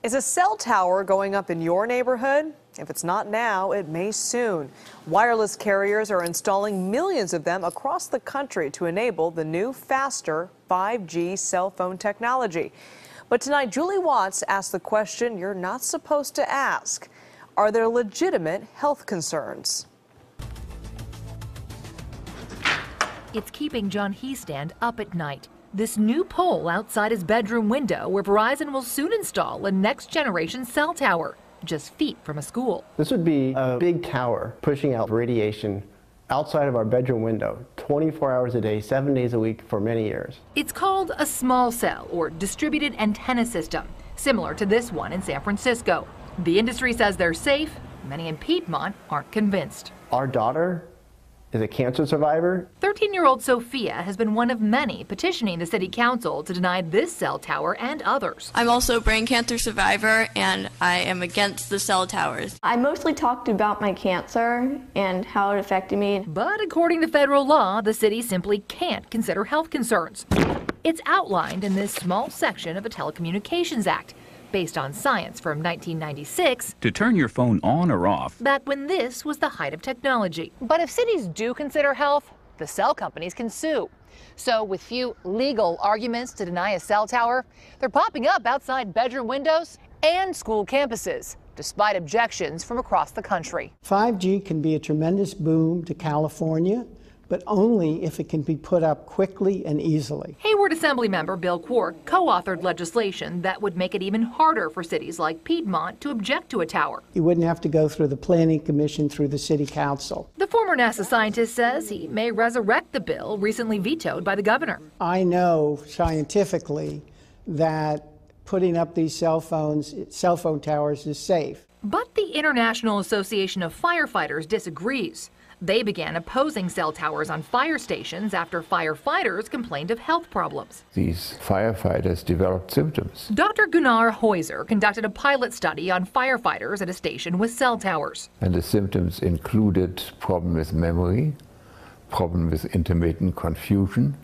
Is a cell tower going up in your neighborhood? If it's not now, it may soon. Wireless carriers are installing millions of them across the country to enable the new, faster 5G cell phone technology. But tonight, Julie Watts asked the question you're not supposed to ask. Are there legitimate health concerns? It's keeping John Heestand up at night. This new pole outside his bedroom window where Verizon will soon install a next-generation cell tower, just feet from a school. This would be a big tower pushing out radiation outside of our bedroom window, 24 hours a day, 7 days a week for many years. It's called a small cell or distributed antenna system, similar to this one in San Francisco. The industry says they're safe. Many in Piedmont aren't convinced. Our daughter is a cancer survivor. 13-year-old Sophia has been one of many petitioning the city council to deny this cell tower and others. I'm also a brain cancer survivor, and I am against the cell towers. I mostly talked about my cancer and how it affected me. But according to federal law, the city simply can't consider health concerns. It's outlined in this small section of the Telecommunications Act, based on science from 1996. To turn your phone on or off. Back when this was the height of technology. But if cities do consider health, the cell companies can sue. So with few legal arguments to deny a cell tower, they're popping up outside bedroom windows and school campuses, despite objections from across the country. 5G can be a tremendous boom to California, but only if it can be put up quickly and easily. Hayward Assemblymember Bill Quark co-authored legislation that would make it even harder for cities like Piedmont to object to a tower. You wouldn't have to go through the Planning Commission, through the City Council. The former NASA scientist says he may resurrect the bill recently vetoed by the governor. I know scientifically that putting up these cell phone towers is safe. But the International Association of Firefighters disagrees. They began opposing cell towers on fire stations after firefighters complained of health problems. These firefighters developed symptoms. Dr. Gunnar Heuser conducted a pilot study on firefighters at a station with cell towers. And the symptoms included problem with memory, problem with intermittent confusion,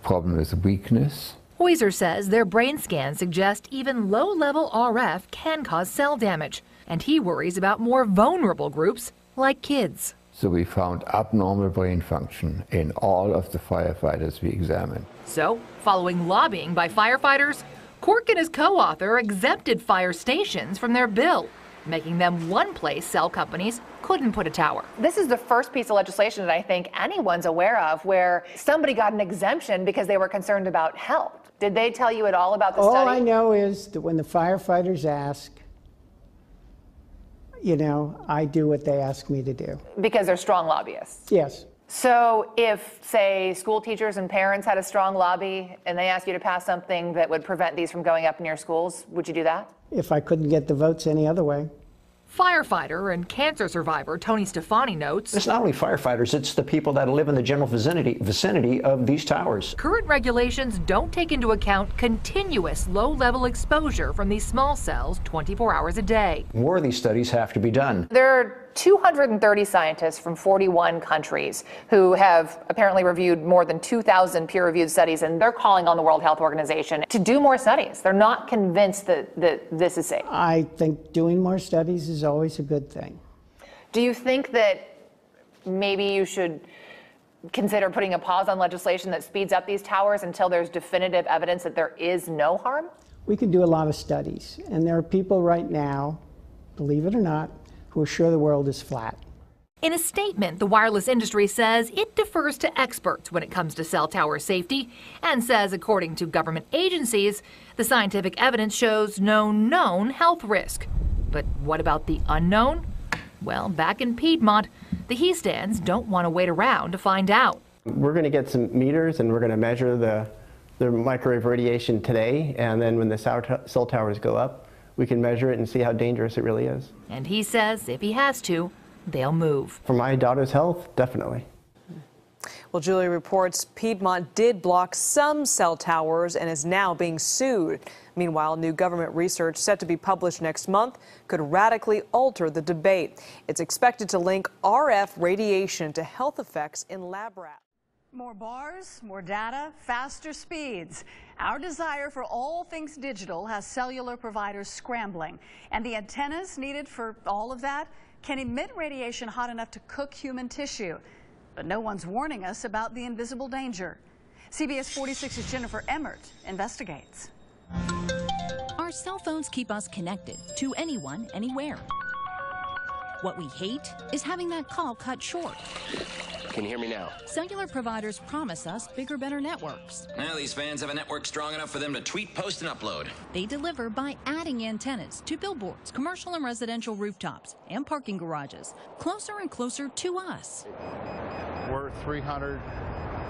problem with weakness. Heuser says their brain scans suggest even low-level RF can cause cell damage, and he worries about more vulnerable groups like kids. So we found abnormal brain function in all of the firefighters we examined. So, following lobbying by firefighters, Quark and his co-author exempted fire stations from their bill, making them one place cell companies couldn't put a tower. This is the first piece of legislation that I think anyone's aware of where somebody got an exemption because they were concerned about health. Did they tell you at all about the study? All I know is that when the firefighters ask, I do what they ask me to do. Because they're strong lobbyists? Yes. So if, say, school teachers and parents had a strong lobby and they asked you to pass something that would prevent these from going up in your schools, would you do that? If I couldn't get the votes any other way. Firefighter and cancer survivor Tony Stefani notes, it's not only firefighters, it's the people that live in the general vicinity of these towers. Current regulations don't take into account continuous low-level exposure from these small cells 24 hours a day. More of these studies have to be done. There are 230 scientists from 41 countries who have apparently reviewed more than 2,000 peer-reviewed studies, and they're calling on the World Health Organization to do more studies. They're not convinced that this is safe. I think doing more studies is always a good thing. Do you think that maybe you should consider putting a pause on legislation that speeds up these towers until there's definitive evidence that there is no harm? We can do a lot of studies, and there are people right now, believe it or not, who are sure the world is flat. In a statement, the wireless industry says it defers to experts when it comes to cell tower safety and says, according to government agencies, the scientific evidence shows no known health risk. But what about the unknown? Well, back in Piedmont, the Heestands don't want to wait around to find out. We're going to get some meters and we're going to measure the microwave radiation today, and then when the cell towers go up, we can measure it and see how dangerous it really is. And he says if he has to, they'll move. For my daughter's health, definitely. Well, Julie reports Piedmont did block some cell towers and is now being sued. Meanwhile, new government research set to be published next month could radically alter the debate. It's expected to link RF radiation to health effects in lab rats. More bars, more data, faster speeds. Our desire for all things digital has cellular providers scrambling, and the antennas needed for all of that can emit radiation hot enough to cook human tissue. But no one's warning us about the invisible danger. CBS 46's Jennifer Emmert investigates. Our cell phones keep us connected to anyone, anywhere. What we hate is having that call cut short. Can you hear me now? Cellular providers promise us bigger, better networks. Well, these fans have a network strong enough for them to tweet, post, and upload. They deliver by adding antennas to billboards, commercial and residential rooftops, and parking garages, closer and closer to us. We're 300,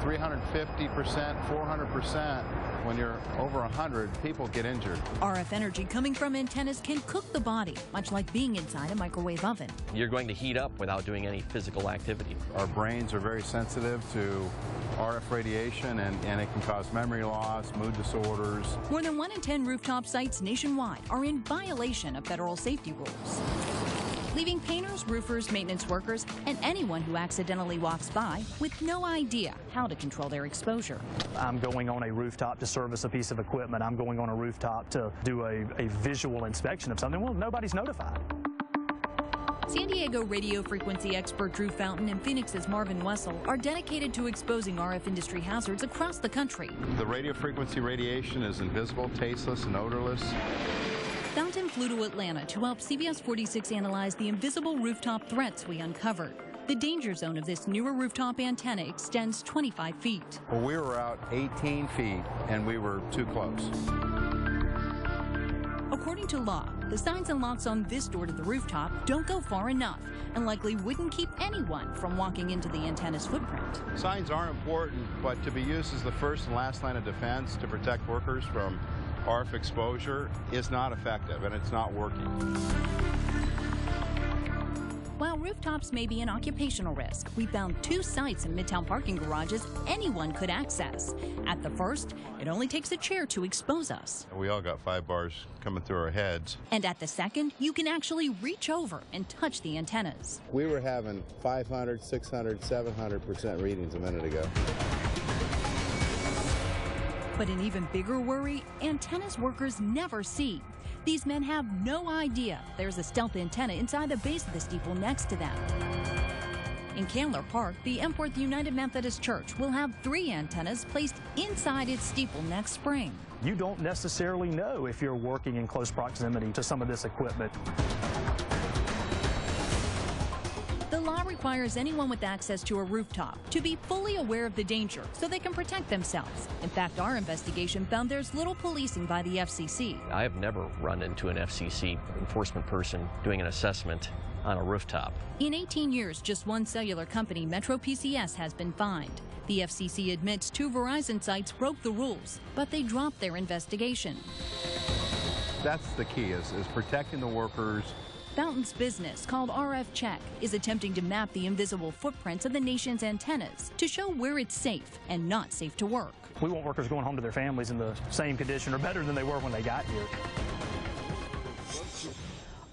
350%, 400%. When you're over 100, people get injured. RF energy coming from antennas can cook the body, much like being inside a microwave oven. You're going to heat up without doing any physical activity. Our brains are very sensitive to RF radiation, and it can cause memory loss, mood disorders. More than 1 in 10 rooftop sites nationwide are in violation of federal safety rules, leaving painters, roofers, maintenance workers, and anyone who accidentally walks by with no idea how to control their exposure. I'm going on a rooftop to service a piece of equipment. I'm going on a rooftop to do a visual inspection of something. Well, nobody's notified. San Diego radio frequency expert Drew Fountain and Phoenix's Marvin Wessel are dedicated to exposing RF industry hazards across the country. The radio frequency radiation is invisible, tasteless, and odorless. Fountain flew to Atlanta to help CBS 46 analyze the invisible rooftop threats we uncovered. The danger zone of this newer rooftop antenna extends 25 feet. Well, we were out 18 feet, and we were too close. According to law, the signs and locks on this door to the rooftop don't go far enough and likely wouldn't keep anyone from walking into the antenna's footprint. Signs are important, but to be used as the first and last line of defense to protect workers from RF exposure is not effective, and it's not working. While rooftops may be an occupational risk, we found 2 sites in Midtown parking garages anyone could access. At the first, it only takes a chair to expose us. We all got 5 bars coming through our heads. And at the second, you can actually reach over and touch the antennas. We were having 500, 600, 700% readings a minute ago. But an even bigger worry, antennas workers never see. These men have no idea there's a stealth antenna inside the base of the steeple next to them. In Candler Park, the Emforth United Methodist Church will have 3 antennas placed inside its steeple next spring. You don't necessarily know if you're working in close proximity to some of this equipment. The law requires anyone with access to a rooftop to be fully aware of the danger so they can protect themselves. In fact, our investigation found there's little policing by the FCC. I have never run into an FCC enforcement person doing an assessment on a rooftop. In 18 years, just one cellular company, Metro PCS, has been fined. The FCC admits 2 Verizon sites broke the rules, but they dropped their investigation. That's the key, is protecting the workers. Fountain's business, called RF Check, is attempting to map the invisible footprints of the nation's antennas to show where it's safe and not safe to work. We want workers going home to their families in the same condition or better than they were when they got here.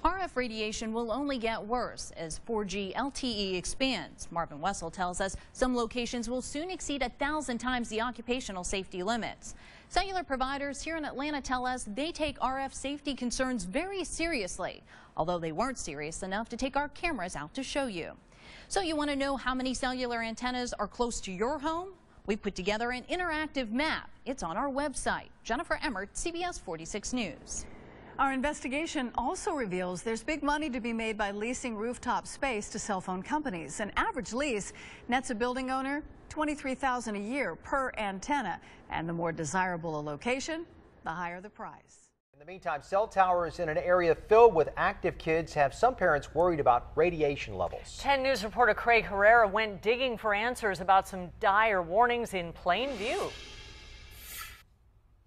RF radiation will only get worse as 4G LTE expands. Marvin Wessel tells us some locations will soon exceed 1,000 times the occupational safety limits. Cellular providers here in Atlanta tell us they take RF safety concerns very seriously, although they weren't serious enough to take our cameras out to show you. So you want to know how many cellular antennas are close to your home? We put together an interactive map. It's on our website. Jennifer Emmert, CBS 46 News. Our investigation also reveals there's big money to be made by leasing rooftop space to cell phone companies. An average lease nets a building owner $23,000 a year per antenna, and the more desirable a location, the higher the price. In the meantime, cell towers in an area filled with active kids have some parents worried about radiation levels. 10 News reporter Craig Herrera went digging for answers about some dire warnings in plain view.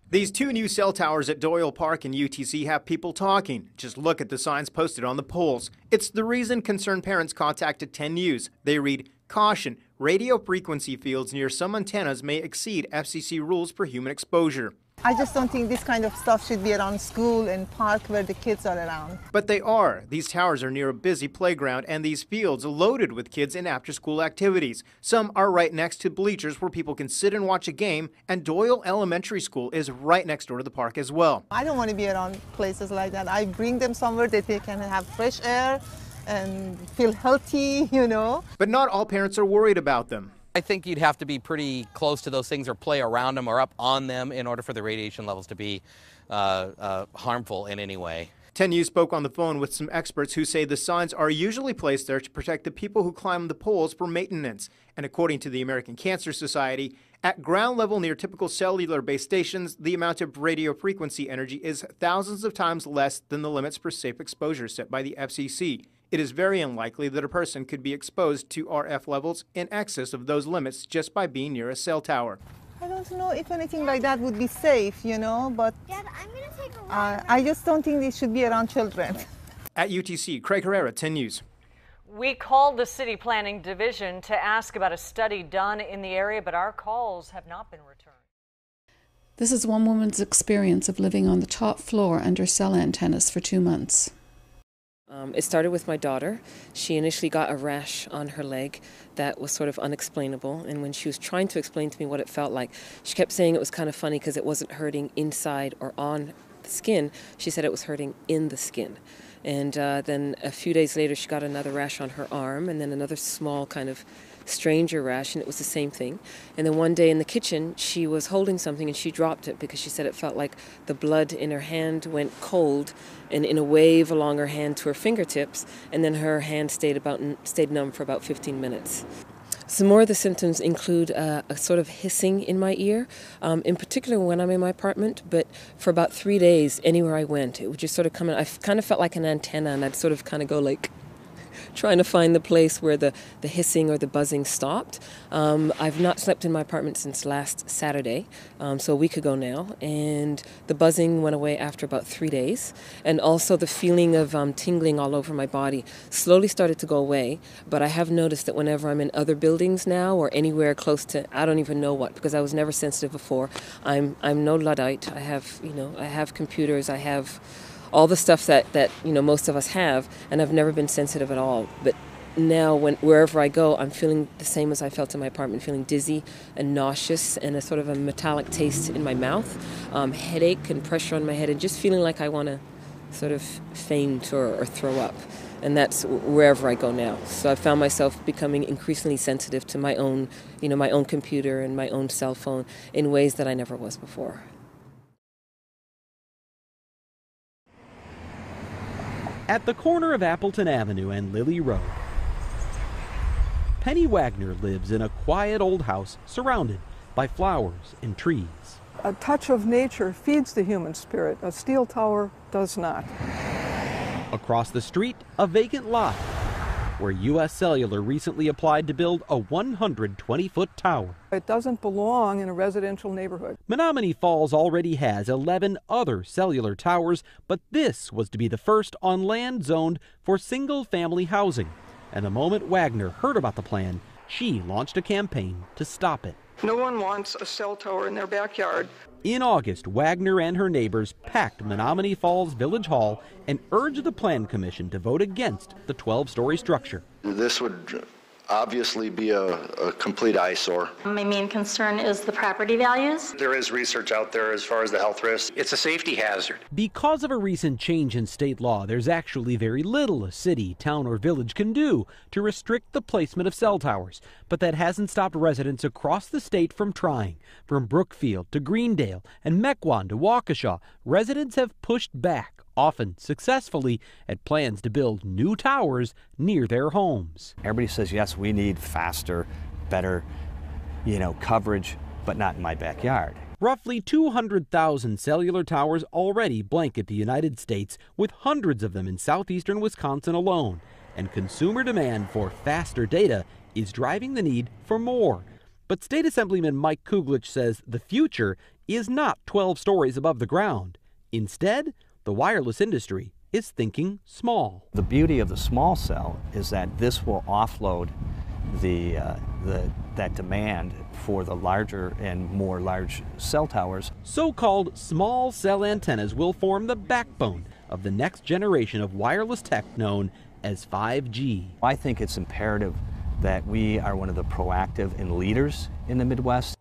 These 2 new cell towers at Doyle Park and UTC have people talking. Just look at the signs posted on the poles. It's the reason concerned parents contacted 10 News. They read, "Caution, radio frequency fields near some antennas may exceed FCC rules for human exposure." I just don't think this kind of stuff should be around school and park where the kids are around. But they are. These towers are near a busy playground and these fields loaded with kids in after-school activities. Some are right next to bleachers where people can sit and watch a game, and Doyle Elementary School is right next door to the park as well. I don't want to be around places like that. I bring them somewhere that they can have fresh air and feel healthy, you know. But not all parents are worried about them. I think you'd have to be pretty close to those things or play around them or up on them in order for the radiation levels to be harmful in any way. 10 News spoke on the phone with some experts who say the signs are usually placed there to protect the people who climb the poles for maintenance. And according to the American Cancer Society, at ground level near typical cellular base stations, the amount of radio frequency energy is thousands of times less than the limits for safe exposure set by the FCC. It is very unlikely that a person could be exposed to RF levels in excess of those limits just by being near a cell tower. I don't know if anything like that would be safe, you know, but Dad, I'm gonna take a ride. I just don't think they should be around children. At UTC, Craig Herrera, 10 News. We called the City Planning Division to ask about a study done in the area, but our calls have not been returned. This is one woman's experience of living on the top floor under cell antennas for 2 months. It started with my daughter. She initially got a rash on her leg that was sort of unexplainable, and when she was trying to explain to me what it felt like, she kept saying it was kind of funny because it wasn't hurting inside or on the skin. She said it was hurting in the skin. And then a few days later she got another rash on her arm, and then another small kind of stranger rash, and it was the same thing. And then one day in the kitchen she was holding something and she dropped it because she said it felt like the blood in her hand went cold and in a wave along her hand to her fingertips, and then her hand stayed numb for about 15 minutes. Some more of the symptoms include a sort of hissing in my ear, in particular when I'm in my apartment, but for about 3 days, anywhere I went, it would just sort of come in. I kind of felt like an antenna, and I'd sort of kind of go like, trying to find the place where the hissing or the buzzing stopped. I've not slept in my apartment since last Saturday, so a week ago now, and the buzzing went away after about 3 days, and also the feeling of tingling all over my body slowly started to go away. But I have noticed that whenever I'm in other buildings now or anywhere close to, I don't even know what, because I was never sensitive before. I'm no Luddite. I have computers. I have all the stuff that most of us have, and I've never been sensitive at all. But now wherever I go, I'm feeling the same as I felt in my apartment, feeling dizzy and nauseous and a sort of a metallic taste in my mouth, headache and pressure on my head, and just feeling like I want to sort of faint or throw up. And that's wherever I go now. So I found myself becoming increasingly sensitive to my own computer and my own cell phone in ways that I never was before. At the corner of Appleton Avenue and Lily Road, Penny Wagner lives in a quiet old house surrounded by flowers and trees. A touch of nature feeds the human spirit. A steel tower does not. Across the street, a vacant lot where U.S. Cellular recently applied to build a 120-foot tower. It doesn't belong in a residential neighborhood. Menominee Falls already has 11 other cellular towers, but this was to be the first on land zoned for single-family housing. And the moment Wagner heard about the plan, she launched a campaign to stop it. No one wants a cell tower in their backyard. In August, Wagner and her neighbors packed Menominee Falls Village Hall and urged the Plan Commission to vote against the 12-story structure. This would obviously be a complete eyesore. My main concern is the property values. There is research out there as far as the health risks. It's a safety hazard. Because of a recent change in state law, there's actually very little a city, town, or village can do to restrict the placement of cell towers. But that hasn't stopped residents across the state from trying. From Brookfield to Greendale and Mequon to Waukesha, residents have pushed back, often successfully, at plans to build new towers near their homes. Everybody says, yes, we need faster, better, coverage, but not in my backyard. Roughly 200,000 cellular towers already blanket the United States, with hundreds of them in southeastern Wisconsin alone. And consumer demand for faster data is driving the need for more. But State Assemblyman Mike Kuglich says the future is not 12 stories above the ground. Instead, the wireless industry is thinking small. The beauty of the small cell is that this will offload the that demand for the larger and more large cell towers. So-called small cell antennas will form the backbone of the next generation of wireless tech known as 5G. I think it's imperative that we are one of the proactive and leaders in the Midwest.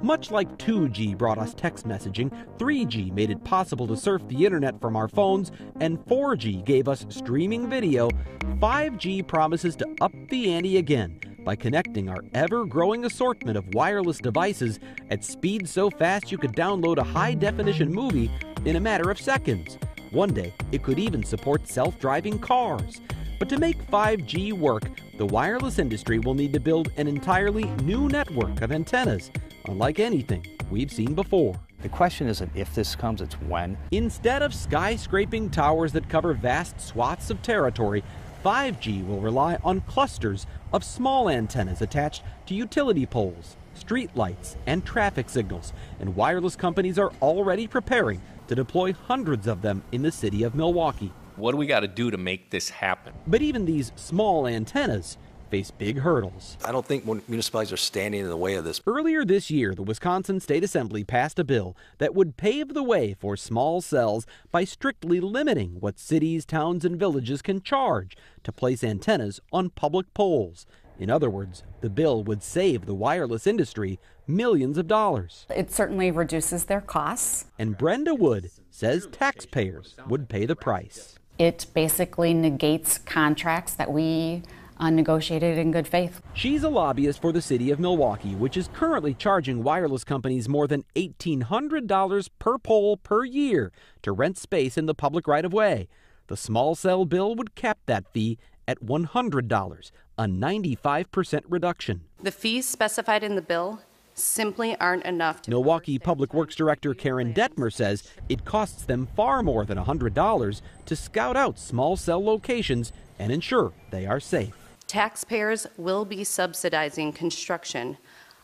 Much like 2G brought us text messaging, 3G made it possible to surf the internet from our phones, and 4G gave us streaming video, 5G promises to up the ante again by connecting our ever-growing assortment of wireless devices at speeds so fast you could download a high-definition movie in a matter of seconds. One day, it could even support self-driving cars. But to make 5G work, the wireless industry will need to build an entirely new network of antennas, unlike anything we've seen before. The question isn't if this comes, it's when. Instead of skyscraping towers that cover vast swaths of territory, 5G will rely on clusters of small antennas attached to utility poles, street lights, and traffic signals, and wireless companies are already preparing to deploy hundreds of them in the city of Milwaukee. What do we got to do to make this happen? But even these small antennas face big hurdles. I don't think municipalities are standing in the way of this. Earlier this year, the Wisconsin State Assembly passed a bill that would pave the way for small cells by strictly limiting what cities, towns, and villages can charge to place antennas on public poles. In other words, the bill would save the wireless industry millions of dollars. It certainly reduces their costs. And Brenda Wood says taxpayers would pay the price. It basically negates contracts that we negotiated in good faith. She's a lobbyist for the city of Milwaukee, which is currently charging wireless companies more than $1,800 per pole per year to rent space in the public right-of-way. The small cell bill would cap that fee at $100, a 95% reduction. The fees specified in the bill simply aren't enough to... Milwaukee Public Works Director Karen Detmer says it costs them far more than $100 to scout out small cell locations and ensure they are safe. Taxpayers will be subsidizing construction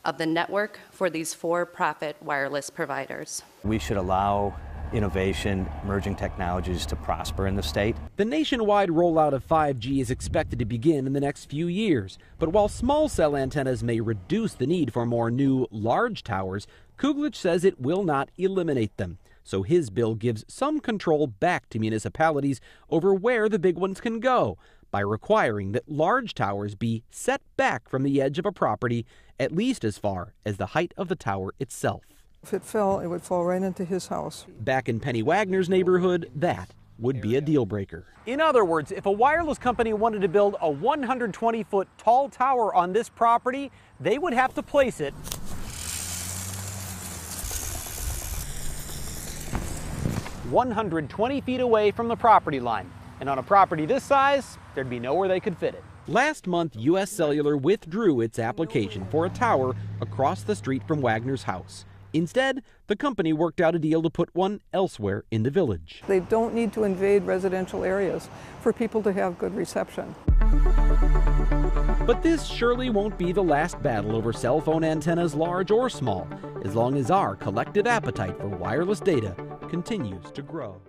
of the network for these for-profit wireless providers. We should allow innovation, emerging technologies to prosper in the state. The nationwide rollout of 5G is expected to begin in the next few years. But while small cell antennas may reduce the need for more new, large towers, Kuglich says it will not eliminate them. So his bill gives some control back to municipalities over where the big ones can go by requiring that large towers be set back from the edge of a property at least as far as the height of the tower itself. If it fell, it would fall right into his house. Back in Penny Wagner's neighborhood, that would be a deal breaker. In other words, if a wireless company wanted to build a 120-foot tall tower on this property, they would have to place it 120 feet away from the property line. And on a property this size, there'd be nowhere they could fit it. Last month, U.S. Cellular withdrew its application for a tower across the street from Wagner's house. Instead, the company worked out a deal to put one elsewhere in the village. They don't need to invade residential areas for people to have good reception. But this surely won't be the last battle over cell phone antennas, large or small, as long as our collective appetite for wireless data continues to grow.